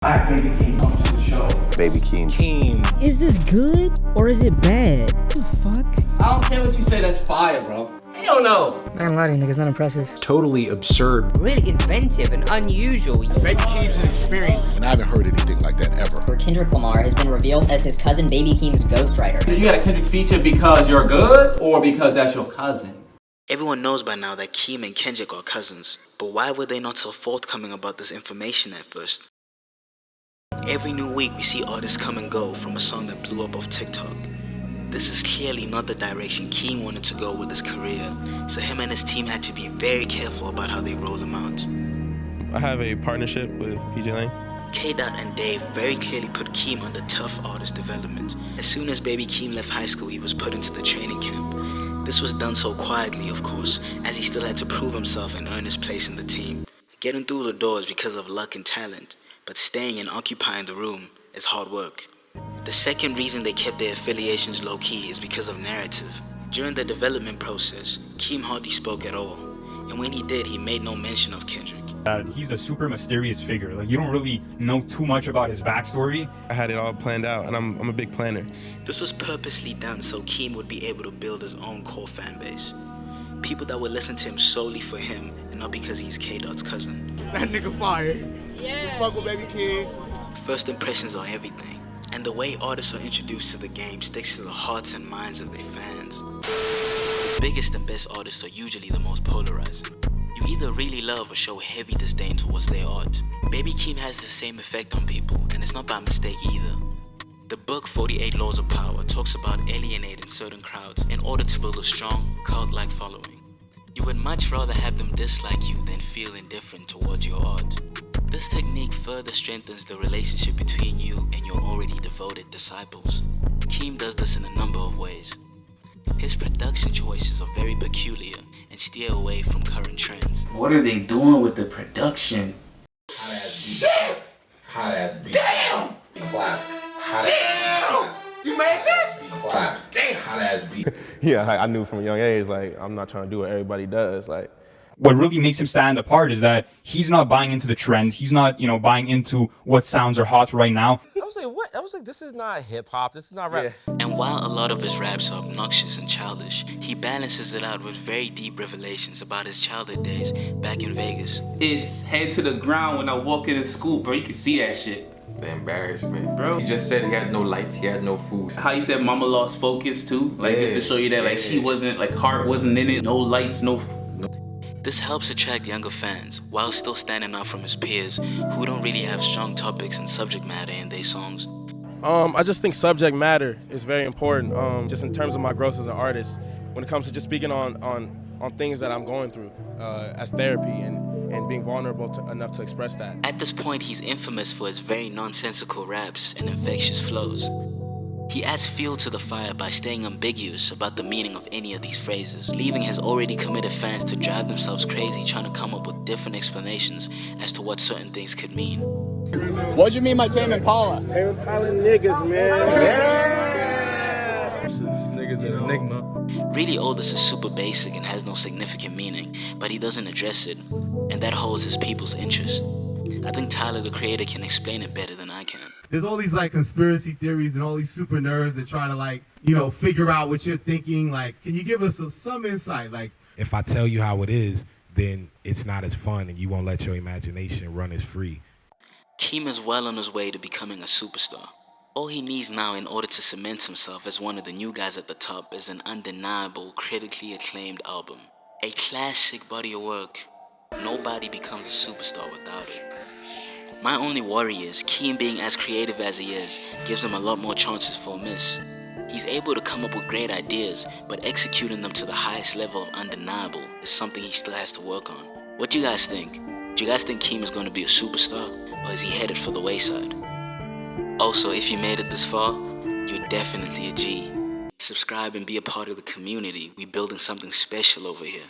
I have Baby Keem coming to the show. Baby Keem. Keem. Is this good or is it bad? What the fuck? I don't care what you say, that's fire, bro. Hell no. I ain't lying, niggas, not impressive. Totally absurd. Really inventive and unusual. Baby Keem's an experience. And I haven't heard anything like that ever. Where Kendrick Lamar has been revealed as his cousin Baby Keem's ghostwriter. You got a Kendrick feature because you're good or because that's your cousin? Everyone knows by now that Keem and Kendrick are cousins, but why were they not so forthcoming about this information at first? Every new week we see artists come and go from a song that blew up off TikTok. This is clearly not the direction Keem wanted to go with his career, so him and his team had to be very careful about how they roll him out. I have a partnership with PJ Lane. K-Dot and Dave very clearly put Keem under tough artist development. As soon as Baby Keem left high school, he was put into the training camp. This was done so quietly, of course, as he still had to prove himself and earn his place in the team. Getting through the doors because of luck and talent, but staying and occupying the room is hard work. The second reason they kept their affiliations low-key is because of narrative. During the development process, Keem hardly spoke at all, and when he did, he made no mention of Kendrick. He's a super mysterious figure. Like, you don't really know too much about his backstory. I had it all planned out, and I'm a big planner. This was purposely done so Keem would be able to build his own core fan base. People that would listen to him solely for him, and not because he's K-Dot's cousin. That nigga fire. Yeah. Fuck with Baby Keem. First impressions are everything, and the way artists are introduced to the game sticks to the hearts and minds of their fans. The biggest and best artists are usually the most polarizing. You either really love or show heavy disdain towards their art. Baby Keem has the same effect on people, and it's not by mistake either. The book 48 Laws of Power talks about alienating certain crowds in order to build a strong, cult-like following. You would much rather have them dislike you than feel indifferent towards your art. This technique further strengthens the relationship between you and your already devoted disciples. Keem does this in a number of ways. His production choices are very peculiar and steer away from current trends. What are they doing with the production? Hot ass beat. Hot ass beat. Damn! Clap. Hot Damn! You made this? Clap. Damn. Hot ass beat. Yeah, I knew from a young age, like, I'm not trying to do what everybody does. Like, What really makes him stand apart is that he's not buying into the trends. He's not, buying into what sounds are hot right now. I was like, what? I was like, this is not hip hop. This is not rap. yeah. And while a lot of his raps are obnoxious and childish, he balances it out with very deep revelations about his childhood days back in Vegas. It's head to the ground when I walk into school, bro. You can see that shit. The embarrassment, Bro. He just said he had no lights, he had no food. How you said mama lost focus too? Like, just to show you that, like, Yeah. she wasn't, like, heart wasn't in it. No lights, no... This helps attract younger fans while still standing out from his peers who don't really have strong topics and subject matter in their songs. I just think subject matter is very important, just in terms of my growth as an artist, when it comes to just speaking on things that I'm going through as therapy and being vulnerable enough to express that. At this point, he's infamous for his very nonsensical raps and infectious flows. He adds fuel to the fire by staying ambiguous about the meaning of any of these phrases, leaving his already committed fans to drive themselves crazy trying to come up with different explanations as to what certain things could mean. What'd you mean by Tame Impala? Tame Impala niggas, man. Yeah. These niggas an enigma. Really, all this is super basic and has no significant meaning, but he doesn't address it, and that holds his people's interest. I think Tyler, the creator, can explain it better than I can. There's all these like conspiracy theories and all these super nerds that try to figure out what you're thinking. Like, can you give us some insight? Like, if I tell you how it is, then it's not as fun and you won't let your imagination run as free. Keem is well on his way to becoming a superstar. All he needs now in order to cement himself as one of the new guys at the top is an undeniable, critically acclaimed album. A classic body of work. Nobody becomes a superstar without it. My only worry is Keem, being as creative as he is, gives him a lot more chances for a miss. He's able to come up with great ideas, but executing them to the highest level of undeniable is something he still has to work on. What do you guys think? Do you guys think Keem is going to be a superstar, or is he headed for the wayside? Also, if you made it this far, you're definitely a G. Subscribe and be a part of the community. We're building something special over here.